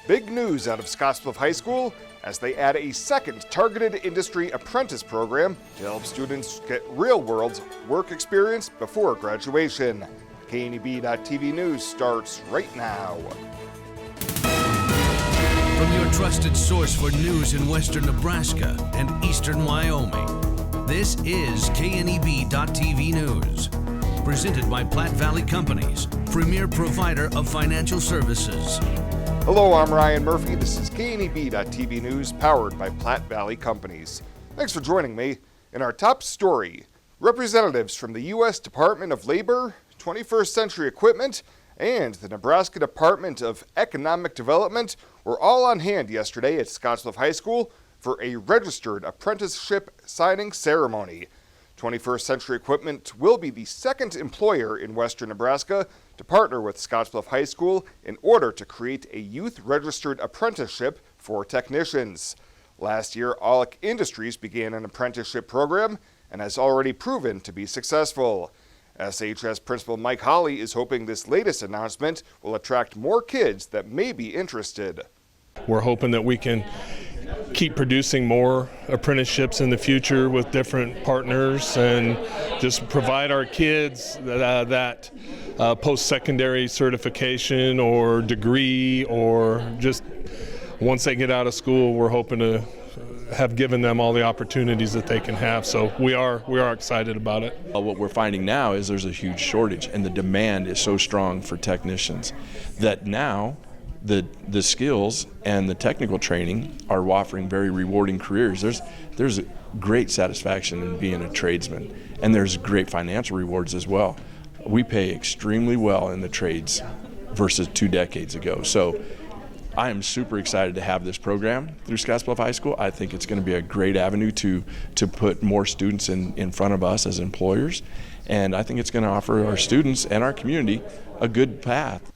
Big news out of Scottsbluff High School as they add a second targeted industry apprentice program to help students get real-world work experience before graduation. KNEB.TV News starts right now. From your trusted source for news in western Nebraska and eastern Wyoming, this is KNEB.TV News. Presented by Platte Valley Companies, premier provider of financial services. Hello, I'm Ryan Murphy. This is KNEB.TV News, powered by Platte Valley Companies. Thanks for joining me. In our top story, representatives from the U.S. Department of Labor, 21st Century Equipment, and the Nebraska Department of Economic Development were all on hand yesterday at Scottsbluff High School for a registered apprenticeship signing ceremony. 21st Century Equipment will be the second employer in western Nebraska to partner with Scottsbluff High School in order to create a youth-registered apprenticeship for technicians. Last year, Aulick Industries began an apprenticeship program and has already proven to be successful. SHS Principal Mike Holly is hoping this latest announcement will attract more kids that may be interested. We're hoping that we can keep producing more apprenticeships in the future with different partners and just provide our kids that post-secondary certification or degree, or just once they get out of school, we're hoping to have given them all the opportunities that they can have. So we are excited about it. What we're finding now is there's a huge shortage, and the demand is so strong for technicians that now the skills and the technical training are offering very rewarding careers. There's a great satisfaction in being a tradesman, and there's great financial rewards as well. We pay extremely well in the trades versus 2 decades ago. So I am super excited to have this program through Scottsbluff High School. I think it's going to be a great avenue to put more students in front of us as employers, and I think it's going to offer our students and our community a good path.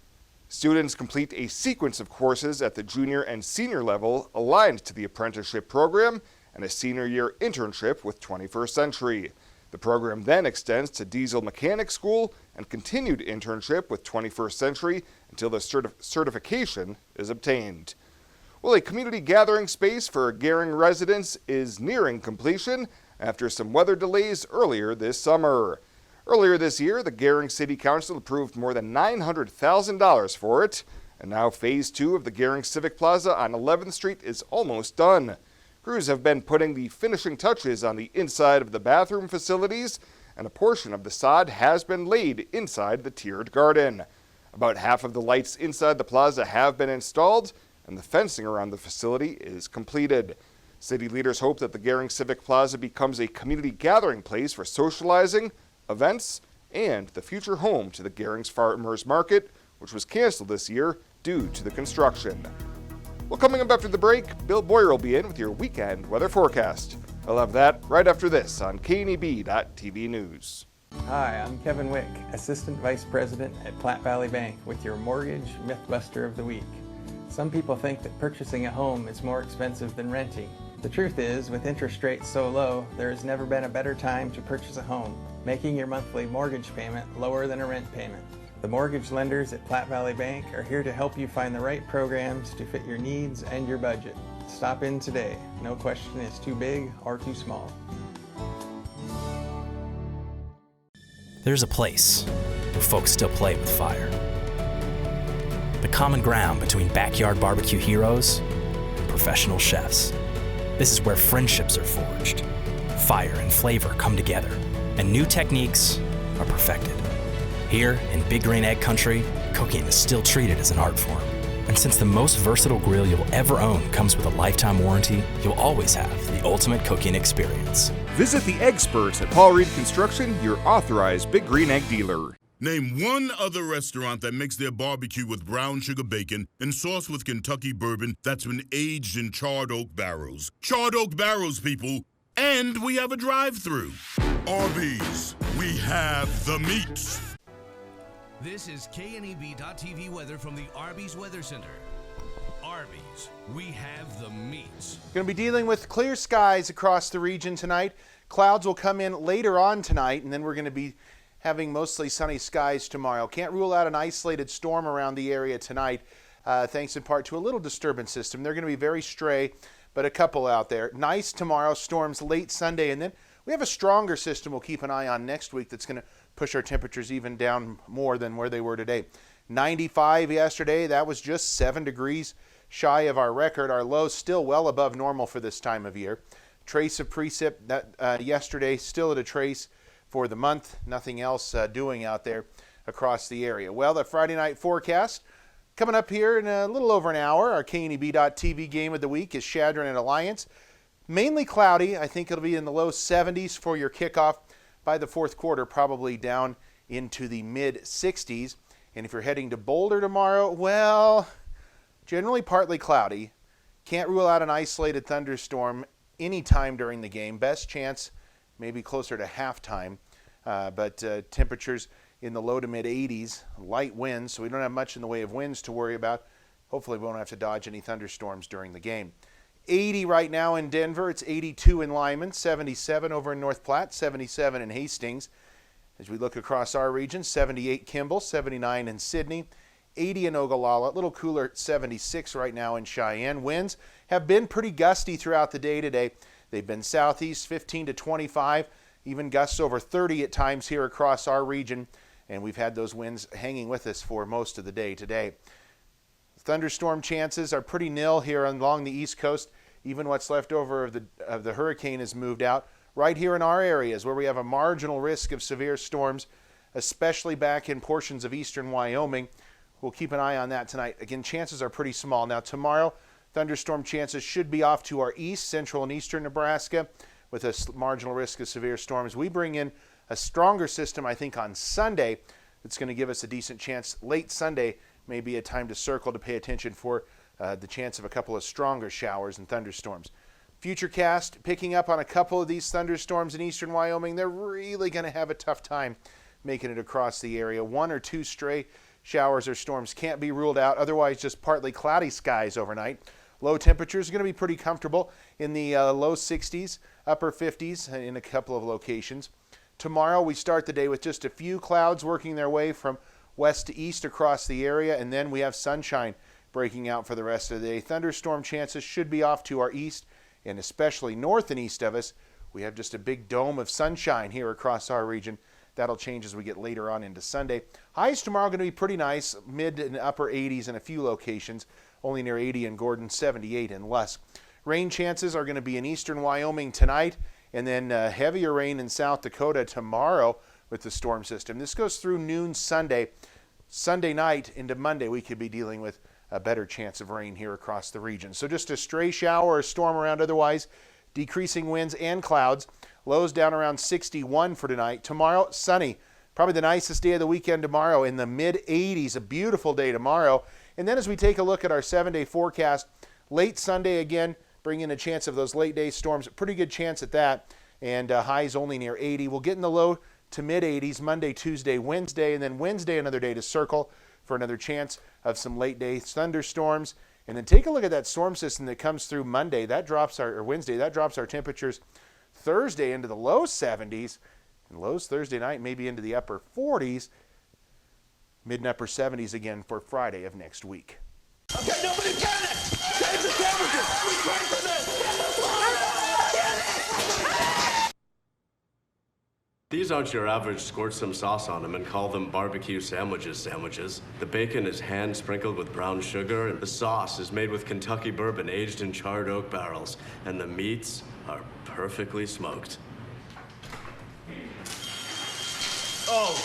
Students complete a sequence of courses at the junior and senior level aligned to the apprenticeship program and a senior year internship with 21st Century. The program then extends to diesel mechanic school and continued internship with 21st Century until the certification is obtained. Well, a community gathering space for Gering residents is nearing completion after some weather delays earlier this summer. Earlier this year, the Gering City Council approved more than $900,000 for it, and now Phase 2 of the Gering Civic Plaza on 11th Street is almost done. Crews have been putting the finishing touches on the inside of the bathroom facilities, and a portion of the sod has been laid inside the tiered garden. About half of the lights inside the plaza have been installed, and the fencing around the facility is completed. City leaders hope that the Gering Civic Plaza becomes a community gathering place for socializing, events, and the future home to the Gering's Farmers Market, which was canceled this year due to the construction. Well, coming up after the break, Bill Boyer will be in with your weekend weather forecast. I'll have that right after this on KNEB.TV News. Hi, I'm Kevin Wick, Assistant Vice President at Platte Valley Bank with your Mortgage Mythbuster of the Week. Some people think that purchasing a home is more expensive than renting. The truth is, with interest rates so low, there has never been a better time to purchase a home, making your monthly mortgage payment lower than a rent payment. The mortgage lenders at Platte Valley Bank are here to help you find the right programs to fit your needs and your budget. Stop in today. No question is too big or too small. There's a place where folks still play with fire. The common ground between backyard barbecue heroes and professional chefs. This is where friendships are forged, fire and flavor come together, and new techniques are perfected. Here in Big Green Egg Country, cooking is still treated as an art form. And since the most versatile grill you'll ever own comes with a lifetime warranty, you'll always have the ultimate cooking experience. Visit the experts at Paul Reed Construction, your authorized Big Green Egg dealer. Name one other restaurant that makes their barbecue with brown sugar bacon and sauce with Kentucky bourbon that's been aged in charred oak barrels. Charred oak barrels, people. And we have a drive-thru. Arby's, we have the meats. This is KNEB.TV weather from the Arby's Weather Center. Arby's, we have the meats. Going to be dealing with clear skies across the region tonight. Clouds will come in later on tonight, and then we're going to be having mostly sunny skies tomorrow. Can't rule out an isolated storm around the area tonight. thanks in part to a little disturbance system. They're going to be very stray, but a couple out there. Nice tomorrow, storms late Sunday, and then we have a stronger system we'll keep an eye on next week that's going to push our temperatures even down more than where they were today. 95 yesterday, that was just 7 degrees shy of our record. Our low still well above normal for this time of year. Trace of precip that yesterday, still at a trace for the month. Nothing else doing out there across the area. Well, the Friday night forecast coming up here in a little over an hour. Our KNEB.TV game of the week is Chadron and Alliance. Mainly cloudy. I think it'll be in the low 70s for your kickoff. By the fourth quarter, probably down into the mid 60s. And if you're heading to Boulder tomorrow, well, generally partly cloudy. Can't rule out an isolated thunderstorm anytime during the game. Best chance maybe closer to halftime. But temperatures in the low to mid 80s, light winds, so we don't have much in the way of winds to worry about. Hopefully we won't have to dodge any thunderstorms during the game. 80 right now in Denver. It's 82 in Lyman, 77 over in North Platte, 77 in Hastings. As we look across our region, 78 Kimball, 79 in Sidney, 80 in Ogallala, a little cooler at 76 right now in Cheyenne. Winds have been pretty gusty throughout the day today. They've been southeast 15 to 25, even gusts over 30 at times here across our region, and we've had those winds hanging with us for most of the day today. Thunderstorm chances are pretty nil here along the East Coast. Even what's left over of the hurricane has moved out. Right here in our areas where we have a marginal risk of severe storms, especially back in portions of eastern Wyoming. We'll keep an eye on that tonight. Again, chances are pretty small. Now tomorrow, thunderstorm chances should be off to our east, central and eastern Nebraska with a marginal risk of severe storms. We bring in a stronger system, I think, on Sunday that's going to give us a decent chance. Late Sunday may be a time to circle to pay attention for the chance of a couple of stronger showers and thunderstorms. Futurecast picking up on a couple of these thunderstorms in eastern Wyoming. They're really going to have a tough time making it across the area. 1 or 2 stray showers or storms can't be ruled out. Otherwise, just partly cloudy skies overnight. Low temperatures are going to be pretty comfortable in the low 60s, upper 50s in a couple of locations. Tomorrow, we start the day with just a few clouds working their way from west to east across the area, and then we have sunshine breaking out for the rest of the day. Thunderstorm chances should be off to our east, and especially north and east of us. We have just a big dome of sunshine here across our region. That'll change as we get later on into Sunday. Highs tomorrow going to be pretty nice, mid and upper 80s in a few locations, only near 80 in Gordon, 78 in Lusk. Rain chances are going to be in eastern Wyoming tonight, and then heavier rain in South Dakota tomorrow with the storm system. This goes through noon Sunday. Sunday night into Monday, we could be dealing with a better chance of rain here across the region. So just a stray shower or storm around, otherwise decreasing winds and clouds. Lows down around 61 for tonight. Tomorrow, sunny. Probably the nicest day of the weekend tomorrow in the mid-80s. A beautiful day tomorrow. And then as we take a look at our 7-day forecast, late Sunday again, bring in a chance of those late day storms. Pretty good chance at that. And highs only near 80. We'll get in the low to mid-80s Monday, Tuesday, Wednesday, and then Wednesday another day to circle for another chance of some late day thunderstorms. And then take a look at that storm system that comes through Monday. That drops our Wednesday. That drops our temperatures Thursday into the low 70s. And lows Thursday night maybe into the upper 40s. Mid and upper 70s again for Friday of next week. Okay, nobody panic! Change the temperature! We pray for this! These aren't your average squirt some sauce on them and call them barbecue sandwiches. The bacon is hand sprinkled with brown sugar, and the sauce is made with Kentucky bourbon aged in charred oak barrels, and the meats are perfectly smoked. Oh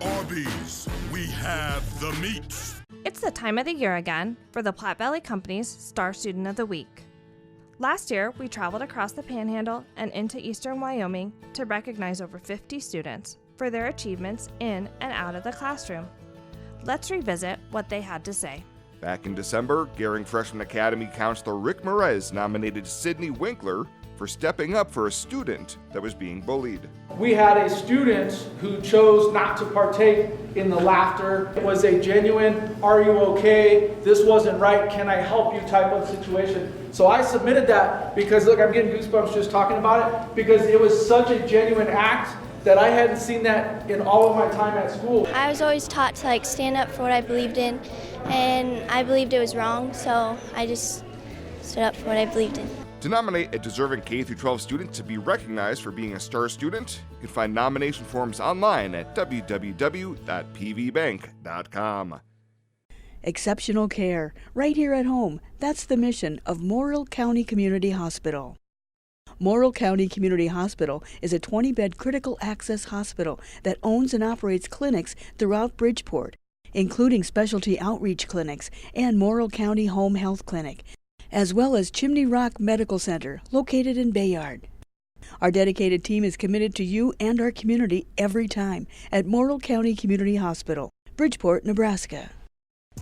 no! Arby's, we have the meats. It's the time of the year again for the Platte Valley Company's Star Student of the Week. Last year, we traveled across the Panhandle and into eastern Wyoming to recognize over 50 students for their achievements in and out of the classroom. Let's revisit what they had to say. Back in December, Gering Freshman Academy counselor Rick Merez nominated Sydney Winkler for stepping up for a student that was being bullied. We had a student who chose not to partake in the laughter. It was a genuine, are you okay? This wasn't right, can I help you type of situation. So I submitted that because, look, I'm getting goosebumps just talking about it, because it was such a genuine act that I hadn't seen that in all of my time at school. I was always taught to stand up for what I believed in, and I believed it was wrong, so I just stood up for what I believed in. To nominate a deserving K-12 student to be recognized for being a star student, you can find nomination forms online at www.pvbank.com. Exceptional care, right here at home. That's the mission of Morrill County Community Hospital. Morrill County Community Hospital is a 20-bed critical access hospital that owns and operates clinics throughout Bridgeport, including specialty outreach clinics and Morrill County Home Health Clinic, as well as Chimney Rock Medical Center, located in Bayard. Our dedicated team is committed to you and our community every time at Morrill County Community Hospital, Bridgeport, Nebraska.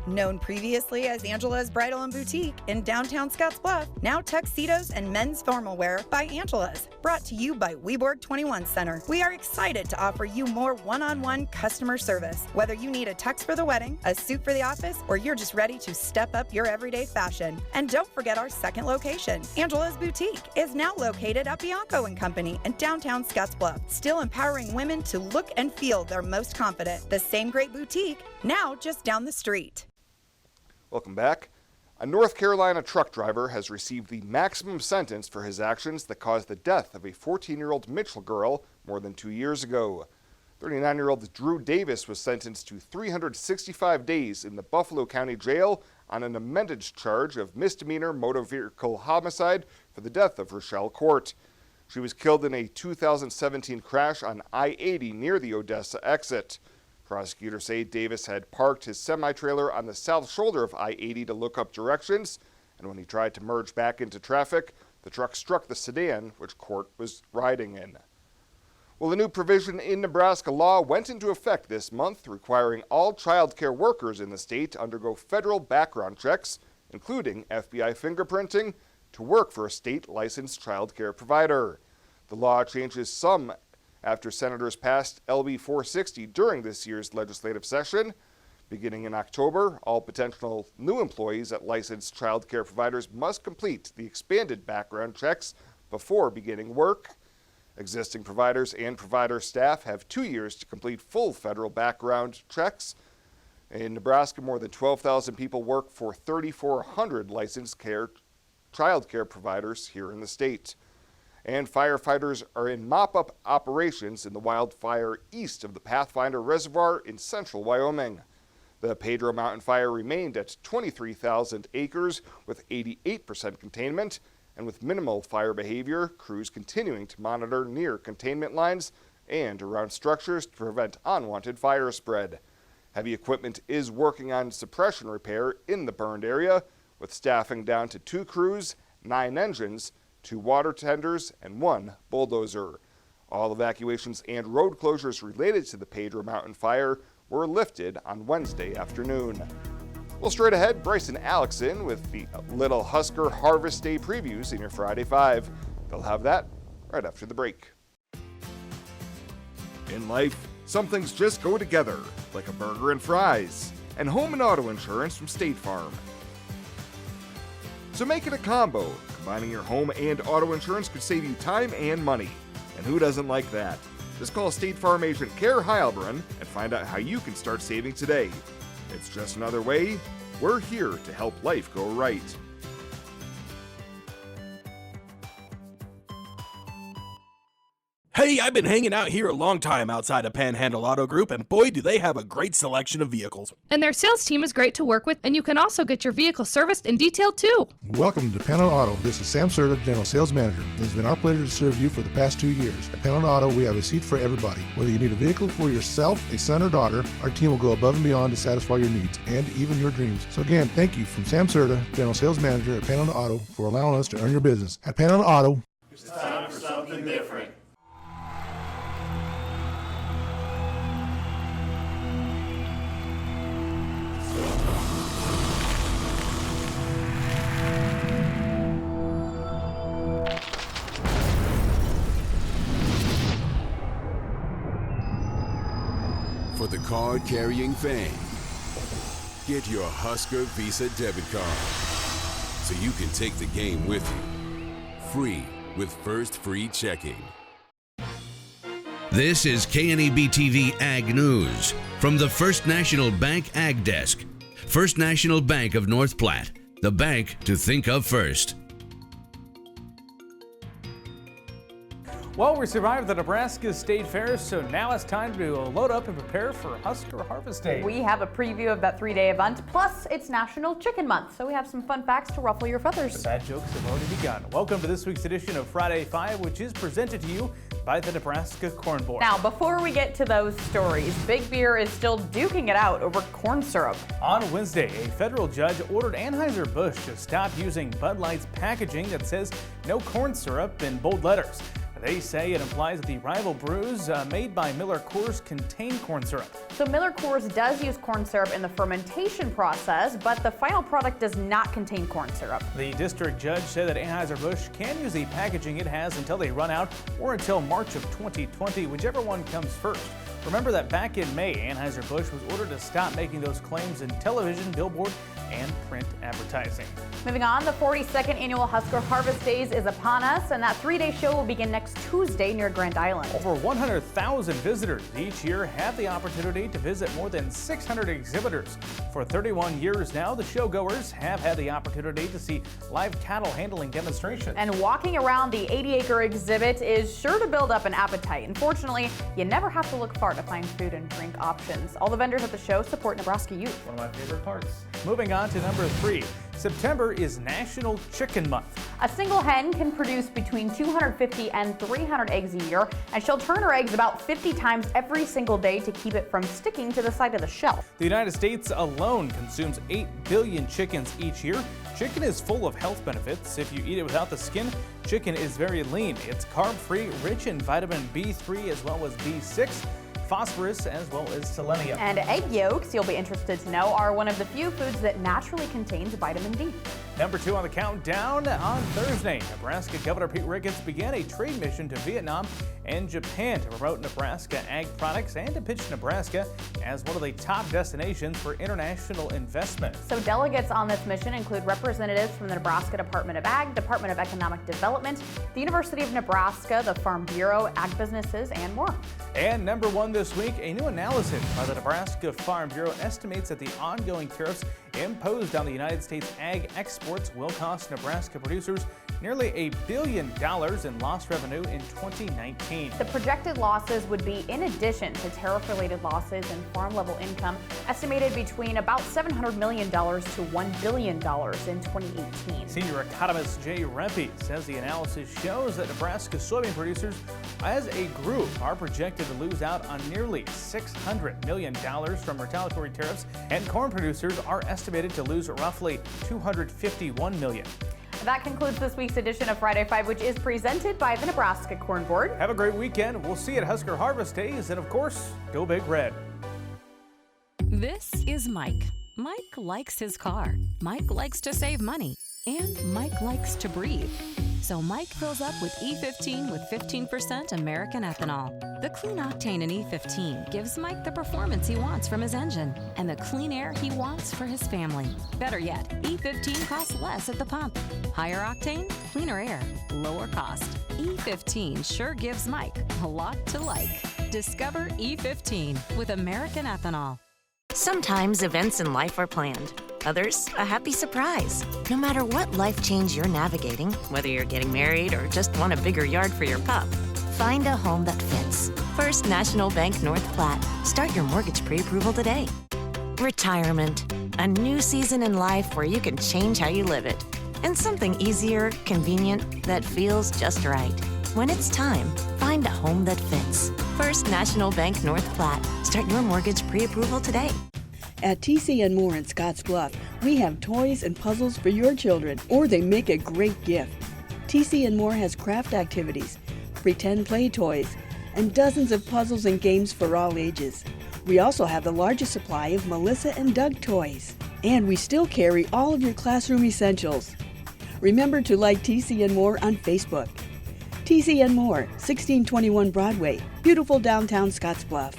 Known previously as Angela's Bridal and Boutique in downtown Scottsbluff, now tuxedos and men's formal wear by Angela's. Brought to you by Weborg 21 Center. We are excited to offer you more one-on-one customer service. Whether you need a tux for the wedding, a suit for the office, or you're just ready to step up your everyday fashion. And don't forget our second location. Angela's Boutique is now located at Bianco & Company in downtown Scottsbluff, still empowering women to look and feel their most confident. The same great boutique, now just down the street. Welcome back. A North Carolina truck driver has received the maximum sentence for his actions that caused the death of a 14-year-old Mitchell girl more than 2 years ago. 39-year-old Drew Davis was sentenced to 365 days in the Buffalo County Jail on an amended charge of misdemeanor motor vehicle homicide for the death of Rochelle Court. She was killed in a 2017 crash on I-80 near the Odessa exit. Prosecutors say Davis had parked his semi-trailer on the south shoulder of I-80 to look up directions, and when he tried to merge back into traffic, the truck struck the sedan, which Court was riding in. Well, a new provision in Nebraska law went into effect this month, requiring all child care workers in the state to undergo federal background checks, including FBI fingerprinting, to work for a state-licensed child care provider. The law changes some after senators passed LB 460 during this year's legislative session. Beginning in October, all potential new employees at licensed child care providers must complete the expanded background checks before beginning work. Existing providers and provider staff have 2 years to complete full federal background checks. In Nebraska, more than 12,000 people work for 3,400 licensed child care providers here in the state. And firefighters are in mop-up operations in the wildfire east of the Pathfinder Reservoir in central Wyoming. The Pedro Mountain fire remained at 23,000 acres with 88% containment, and with minimal fire behavior, crews continuing to monitor near containment lines and around structures to prevent unwanted fire spread. Heavy equipment is working on suppression repair in the burned area, with staffing down to 2 crews, 9 engines, 2 water tenders, and 1 bulldozer. All evacuations and road closures related to the Pedro Mountain fire were lifted on Wednesday afternoon. Well, straight ahead, Bryson Alexson with the Little Husker Harvest Day previews in your Friday 5. They'll have that right after the break. In life, some things just go together, like a burger and fries, and home and auto insurance from State Farm. So make it a combo. Combining your home and auto insurance could save you time and money. And who doesn't like that? Just call State Farm agent Kara Heilbrunn and find out how you can start saving today. It's just another way. We're here to help life go right. Hey, I've been hanging out here a long time outside of Panhandle Auto Group, and boy, do they have a great selection of vehicles. And their sales team is great to work with, and you can also get your vehicle serviced and detailed too. Welcome to Panhandle Auto. This is Sam Serta, General Sales Manager. It has been our pleasure to serve you for the past 2 years. At Panhandle Auto, we have a seat for everybody. Whether you need a vehicle for yourself, a son, or daughter, our team will go above and beyond to satisfy your needs and even your dreams. So again, thank you from Sam Serta, General Sales Manager at Panhandle Auto, for allowing us to earn your business. At Panhandle Auto, it's time for something different. For the card-carrying fan, get your Husker Visa debit card so you can take the game with you. Free with First Free Checking. This is KNEB TV Ag News from the First National Bank Ag Desk. First National Bank of North Platte, the bank to think of first. Well, we survived the Nebraska State Fair, so now it's time to load up and prepare for Husker Harvest Day. We have a preview of that 3-day event, plus it's National Chicken Month, so we have some fun facts to ruffle your feathers. The bad jokes have already begun. Welcome to this week's edition of Friday 5, which is presented to you by the Nebraska Corn Board. Now, before we get to those stories, Big Beer is still duking it out over corn syrup. On Wednesday, a federal judge ordered Anheuser-Busch to stop using Bud Light's packaging that says no corn syrup in bold letters. They say it implies that the rival brews made by Miller Coors contain corn syrup. So Miller Coors does use corn syrup in the fermentation process, but the final product does not contain corn syrup. The district judge said that Anheuser-Busch can use the packaging it has until they run out or until March of 2020, whichever one comes first. Remember that back in May, Anheuser-Busch was ordered to stop making those claims in television, billboard, and print advertising. Moving on, the 42nd annual Husker Harvest Days is upon us, and that 3-day show will begin next Tuesday near Grand Island. Over 100,000 visitors each year have the opportunity to visit more than 600 exhibitors. For 31 years now, the showgoers have had the opportunity to see live cattle handling demonstrations. And walking around the 80-acre exhibit is sure to build up an appetite. Unfortunately, you never have to look far to find food and drink options. All the vendors at the show support Nebraska youth. One of my favorite parts. Moving on to number 3. September is National Chicken Month. A single hen can produce between 250 and 300 eggs a year, and she'll turn her eggs about 50 times every single day to keep it from sticking to the side of the shell. The United States alone consumes 8 billion chickens each year. Chicken is full of health benefits. If you eat it without the skin, chicken is very lean. It's carb-free, rich in vitamin B3 as well as B6. Phosphorus as well as selenium. And egg yolks, you'll be interested to know, are one of the few foods that naturally contains vitamin D. Number 2 on the countdown on Thursday, Nebraska Governor Pete Ricketts began a trade mission to Vietnam and Japan to promote Nebraska ag products and to pitch Nebraska as one of the top destinations for international investment. So delegates on this mission include representatives from the Nebraska Department of Ag, Department of Economic Development, the University of Nebraska, the Farm Bureau, ag businesses, and more. And number 1 this week, a new analysis by the Nebraska Farm Bureau estimates that the ongoing tariffs imposed on the United States ag exports will cost Nebraska producers nearly $1 billion in lost revenue in 2019. The projected losses would be in addition to tariff-related losses in farm-level income, estimated between about $700 million to $1 billion in 2018. Senior economist Jay Rempe says the analysis shows that Nebraska soybean producers as a group are projected to lose out on nearly $600 million from retaliatory tariffs, and corn producers are estimated to lose roughly $251 million. That concludes this week's edition of Friday 5, which is presented by the Nebraska Corn Board. Have a great weekend. We'll see you at Husker Harvest Days, and of course, go Big Red. This is Mike. Mike likes his car. Mike likes to save money. And Mike likes to breathe. So Mike fills up with E15 with 15% American ethanol. The clean octane in E15 gives Mike the performance he wants from his engine and the clean air he wants for his family. Better yet, E15 costs less at the pump. Higher octane, cleaner air, lower cost. E15 sure gives Mike a lot to like. Discover E15 with American ethanol. Sometimes events in life are planned. Others, a happy surprise. No matter what life change you're navigating, whether you're getting married or just want a bigger yard for your pup, find a home that fits. First National Bank North Platte. Start your mortgage pre-approval today. Retirement. A new season in life where you can change how you live it. And something easier, convenient, that feels just right. When it's time, find a home that fits. First National Bank North Platte. Start your mortgage pre-approval today. At TC & More in Scottsbluff, we have toys and puzzles for your children, or they make a great gift. TC & More has craft activities, pretend play toys, and dozens of puzzles and games for all ages. We also have the largest supply of Melissa and Doug toys. And we still carry all of your classroom essentials. Remember to like TC & More on Facebook. TC & More, 1621 Broadway, beautiful downtown Scottsbluff.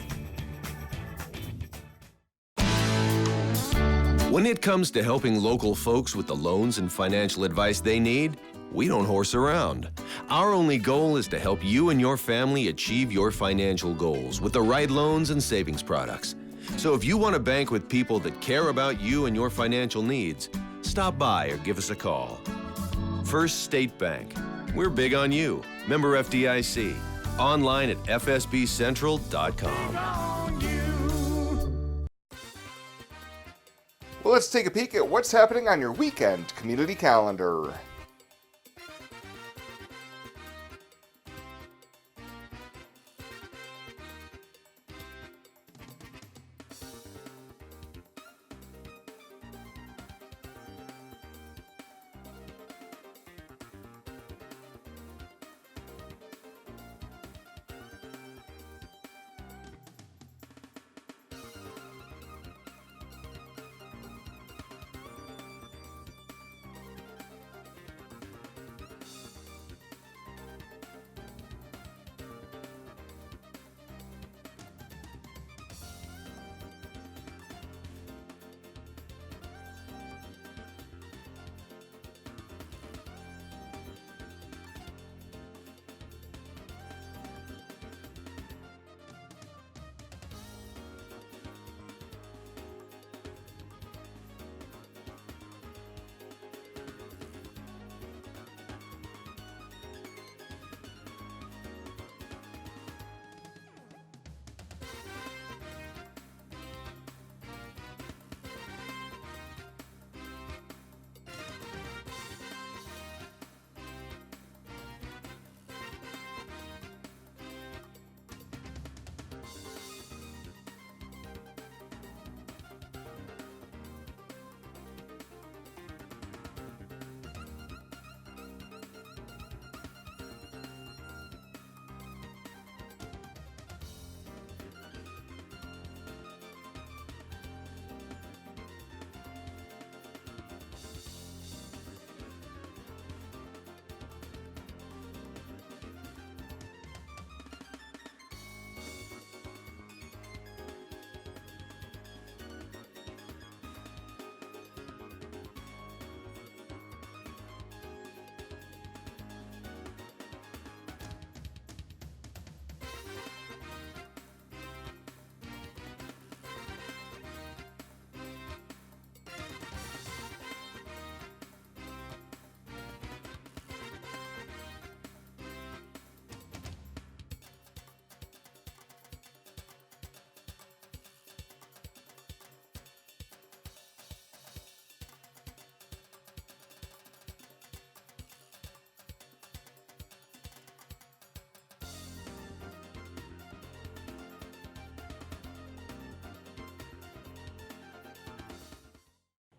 When it comes to helping local folks with the loans and financial advice they need, we don't horse around. Our only goal is to help you and your family achieve your financial goals with the right loans and savings products. So if you want to bank with people that care about you and your financial needs, stop by or give us a call. First State Bank. We're big on you. Member FDIC. Online at fsbcentral.com. Well, let's take a peek at what's happening on your weekend community calendar.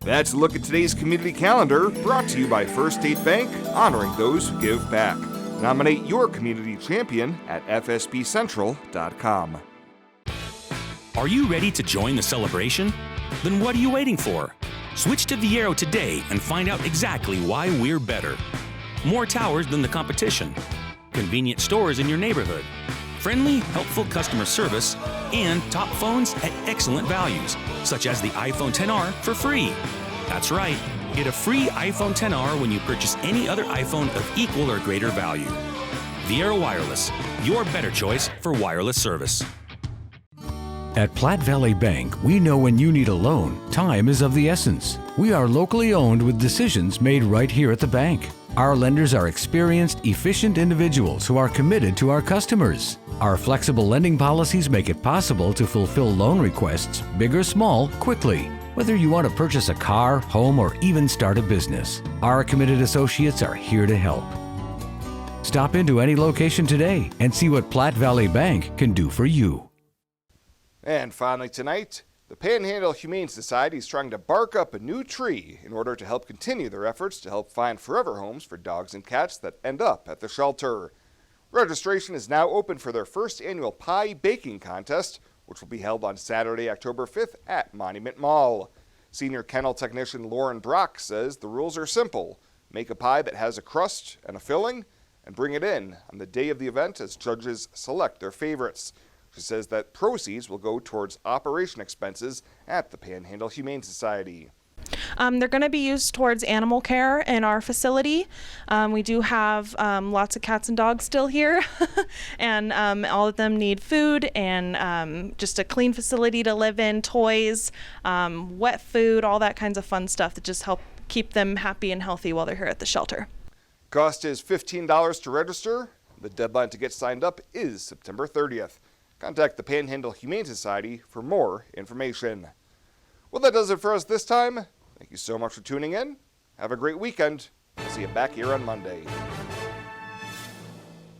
That's a look at today's community calendar, brought to you by First State Bank, honoring those who give back. Nominate your community champion at fsbcentral.com. Are you ready to join the celebration? Then what are you waiting for? Switch to Viero today and find out exactly why we're better. More towers than the competition, convenient stores in your neighborhood, friendly, helpful customer service, and top phones at excellent values, such as the iPhone XR for free. That's right, get a free iPhone XR when you purchase any other iPhone of equal or greater value. Viero Wireless, your better choice for wireless service. At Platte Valley Bank, we know when you need a loan, time is of the essence. We are locally owned with decisions made right here at the bank. Our lenders are experienced, efficient individuals who are committed to our customers. Our flexible lending policies make it possible to fulfill loan requests, big or small, quickly. Whether you want to purchase a car, home, or even start a business, our committed associates are here to help. Stop into any location today and see what Platte Valley Bank can do for you. And finally tonight, the Panhandle Humane Society is trying to bark up a new tree in order to help continue their efforts to help find forever homes for dogs and cats that end up at the shelter. Registration is now open for their first annual pie baking contest, which will be held on Saturday, October 5th at Monument Mall. Senior kennel technician Lauren Brock says the rules are simple. Make a pie that has a crust and a filling, and bring it in on the day of the event as judges select their favorites. She says that proceeds will go towards operation expenses at the Panhandle Humane Society. They're going to be used towards animal care in our facility. We do have lots of cats and dogs still here, and all of them need food and just a clean facility to live in, toys, wet food, all that kinds of fun stuff that just help keep them happy and healthy while they're here at the shelter. Cost is $15 to register. The deadline to get signed up is September 30th. Contact the Panhandle Humane Society for more information. Well, that does it for us this time. Thank you so much for tuning in. Have a great weekend. See you back here on Monday.